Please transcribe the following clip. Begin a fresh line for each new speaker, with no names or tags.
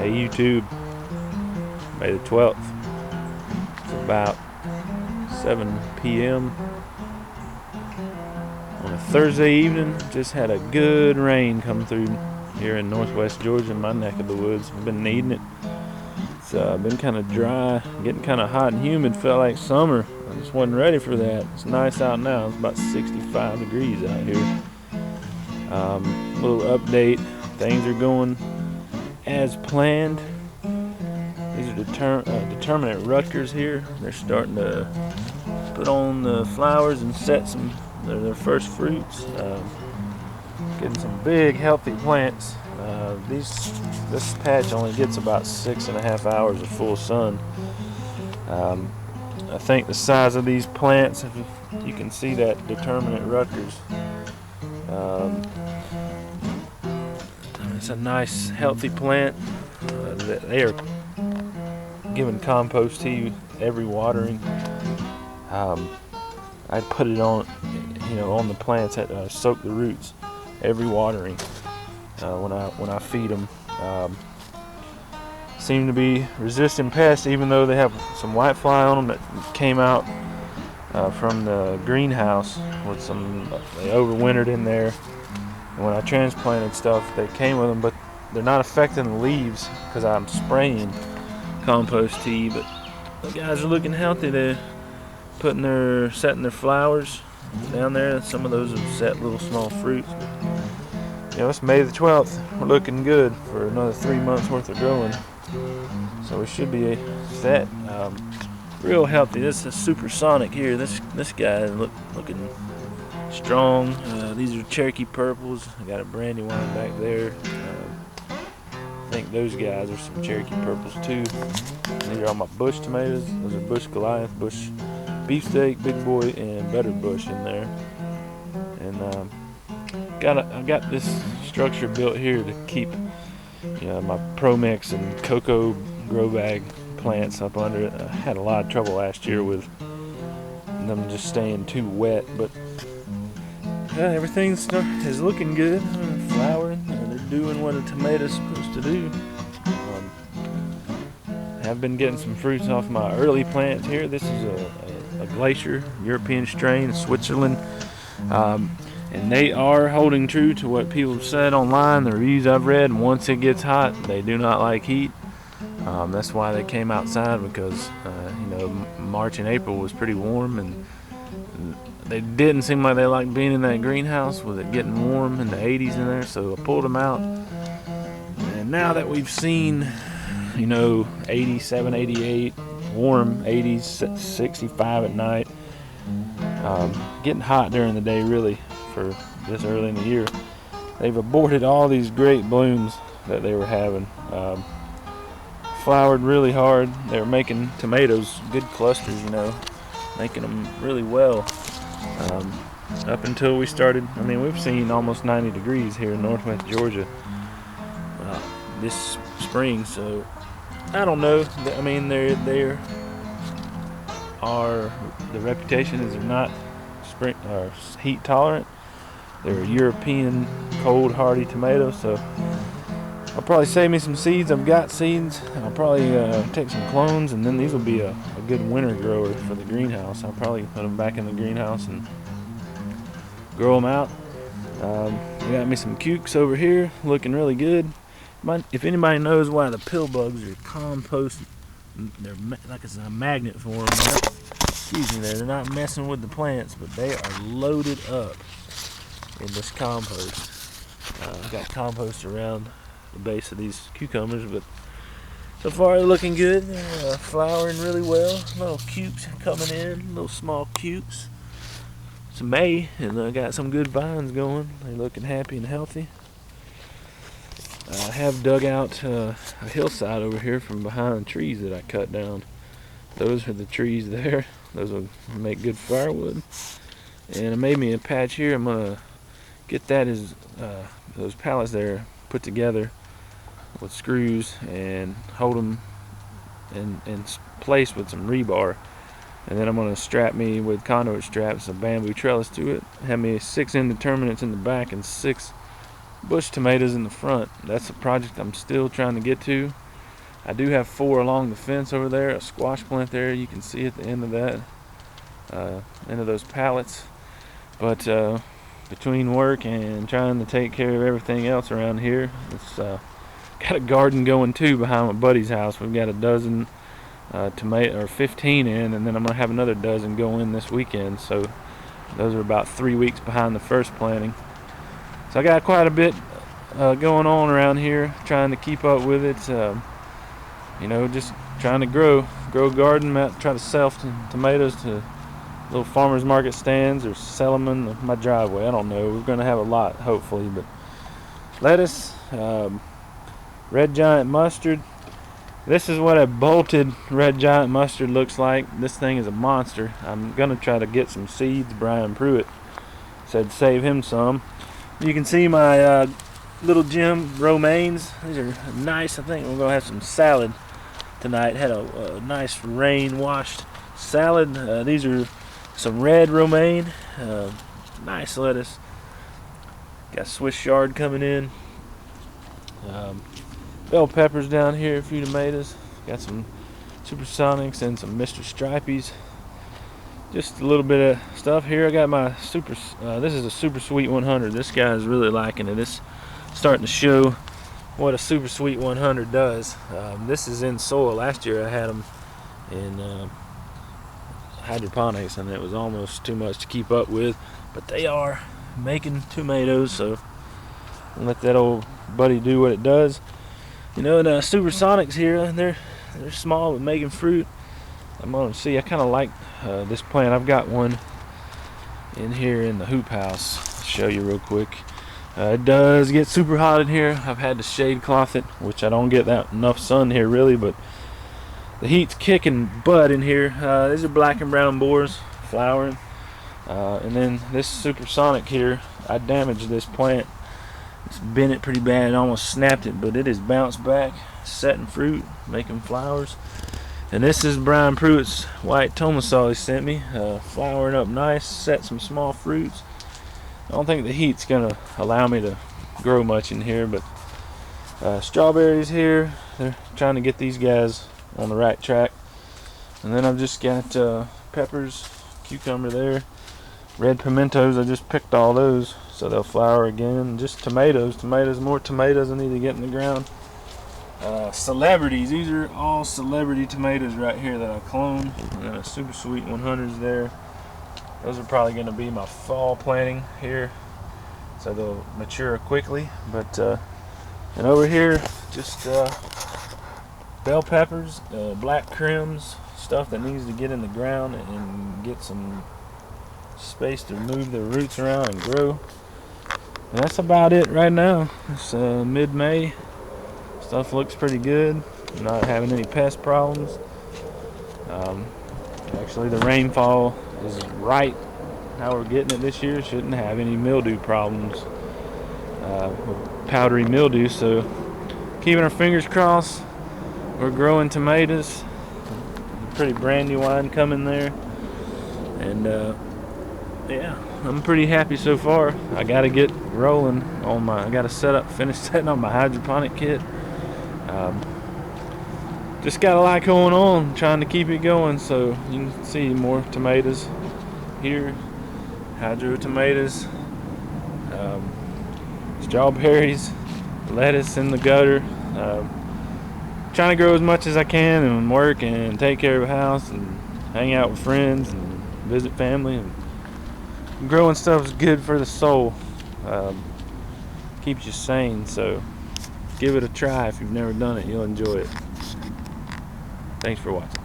Hey YouTube, May the 12th. It's about 7 p.m. on a Thursday evening. Just had a good rain come through here in northwest Georgia, in my neck of the woods. I've been needing it. It's been kind of dry, getting kind of hot and humid. Felt like summer. I just wasn't ready for that. It's nice out now. It's about 65 degrees out here. Little update. Things are going as planned. These are determinate Rutgers here. They're starting to put on the flowers and set their first fruits. Getting some big, healthy plants. This patch only gets about 6.5 hours of full sun. I think the size of these plants, if you can see that determinate Rutgers. It's a nice, healthy plant. They are giving compost to you every watering. I put it on, on the plants that soak the roots every watering when I feed them. Seem to be resistant pests, even though they have some whitefly on them that came out from the greenhouse with they overwintered in there. And when I transplanted stuff, they came with them, but they're not affecting the leaves because I'm spraying compost tea. But the guys are looking healthy. They're setting their flowers down there. Some of those have set little small fruits. It's May the 12th. We're looking good for another 3 months worth of growing. So we should be set. Real healthy. This is Supersonic here. This guy is looking strong. These are Cherokee purples. I got a Brandywine back there. I think those guys are some Cherokee purples too. These are all my bush tomatoes. Those are Bush Goliath, Bush Beefsteak, Big Boy, and Better Bush in there. And I got this structure built here to keep my Promix and Cocoa grow bag plants up under it. I had a lot of trouble last year with them just staying too wet, but everything is looking good. Flowering. They're doing what a tomato's supposed to do. I've been getting some fruits off my early plants here. This is a Glacier European strain, Switzerland. And they are holding true to what people have said online, the reviews I've read. Once it gets hot, they do not like heat. That's why they came outside, because March and April was pretty warm, and they didn't seem like they liked being in that greenhouse with it getting warm in the 80s in there. So I pulled them out. And now that we've seen 87, 88, warm 80s, 65 at night, getting hot during the day really for this early in the year, they've aborted all these great blooms that they were having. Flowered really hard. They were making tomatoes, good clusters, making them really well. Up until we started, we've seen almost 90 degrees here in northwest Georgia this spring, so I don't know. The reputation is they're not spring or heat tolerant. They're European cold hardy tomatoes, so I'll probably save me some seeds. I've got seeds. I'll probably take some clones, and then these will be a good winter grower for the greenhouse. I'll probably put them back in the greenhouse and grow them out. We got me some cukes over here, looking really good. If anybody knows why the pill bugs are compost, they're like it's a magnet for them. They're not messing with the plants, but they are loaded up in this compost. I've got compost around the base of these cucumbers, but so far they're looking good. They're flowering really well. Little cukes coming in, little small cukes. It's May, and I got some good vines going. They're looking happy and healthy. I have dug out a hillside over here from behind trees that I cut down. Those are the trees there. Those will make good firewood. And I made me a patch here. I'm gonna get that as those pallets there put together with screws and hold them in place with some rebar. And then I'm gonna strap me with conduit straps, a bamboo trellis to it. Have me 6 indeterminates in the back and 6 bush tomatoes in the front. That's a project I'm still trying to get to. I do have 4 along the fence over there, a squash plant there. You can see at the end of that, end of those pallets. But between work and trying to take care of everything else around here, it's got a garden going too behind my buddy's house. We've got a dozen tomato, or 15 in, and then I'm gonna have another dozen go in this weekend. So those are about 3 weeks behind the first planting. So I got quite a bit going on around here, trying to keep up with it. You know, just trying to grow a garden, try to sell tomatoes to little farmers market stands or sell them in my driveway. I don't know. We're gonna have a lot, hopefully. But lettuce, red giant mustard. This is what a bolted red giant mustard looks like. This thing is a monster. I'm gonna try to get some seeds. Brian Pruitt said save him some. You can see my little Jim romaines. These are nice. I think we're gonna have some salad tonight. Had a nice rain washed salad. These are some red romaine. Nice lettuce. Got Swiss chard coming in. Bell peppers down here, a few tomatoes. Got some Supersonics and some Mr. Stripies. Just a little bit of stuff here. I got my this is a Super Sweet 100. This guy's really liking it. It's starting to show what a Super Sweet 100 does. This is in soil. Last year I had them in hydroponics, and it was almost too much to keep up with. But they are making tomatoes, so I'll let that old buddy do what it does. You know, the Supersonics here, they're small but making fruit. I'm gonna see. I kind of like this plant. I've got one in here in the hoop house. I'll show you real quick. It does get super hot in here. I've had to shade cloth it, which I don't get that enough sun here really, but the heat's kicking butt in here. These are black and brown boars flowering, and then this Supersonic here, I damaged this plant. It's bent it pretty bad. It almost snapped it, but it has bounced back, setting fruit, making flowers. And this is Brian Pruitt's white tomasol he sent me, flowering up nice, set some small fruits. I don't think the heat's gonna allow me to grow much in here, but strawberries here. They're trying to get these guys on the right track. And then I've just got peppers, cucumber there, red pimentos. I just picked all those, so they'll flower again. Just tomatoes, more tomatoes I need to get in the ground. Celebrities, these are all celebrity tomatoes right here that I cloned. And then a Super Sweet 100s there. Those are probably going to be my fall planting here, so they'll mature quickly. But and over here, just bell peppers, black crims, stuff that needs to get in the ground and get some space to move the roots around and grow. And that's about it right now. It's mid-May. Stuff looks pretty good. Not having any pest problems. Actually, the rainfall is right how we're getting it this year. Shouldn't have any mildew problems, with powdery mildew. So, keeping our fingers crossed. We're growing tomatoes. Pretty Brandywine coming there, and yeah, I'm pretty happy so far. I got to get rolling on my. I got to finish setting up my hydroponic kit. Just got a lot going on, trying to keep it going. So you can see more tomatoes here, hydro tomatoes, strawberries, lettuce in the gutter. Trying to grow as much as I can and work and take care of the house and hang out with friends and visit family. And growing stuff is good for the soul. Keeps you sane. So give it a try if you've never done it. You'll enjoy it. Thanks for watching.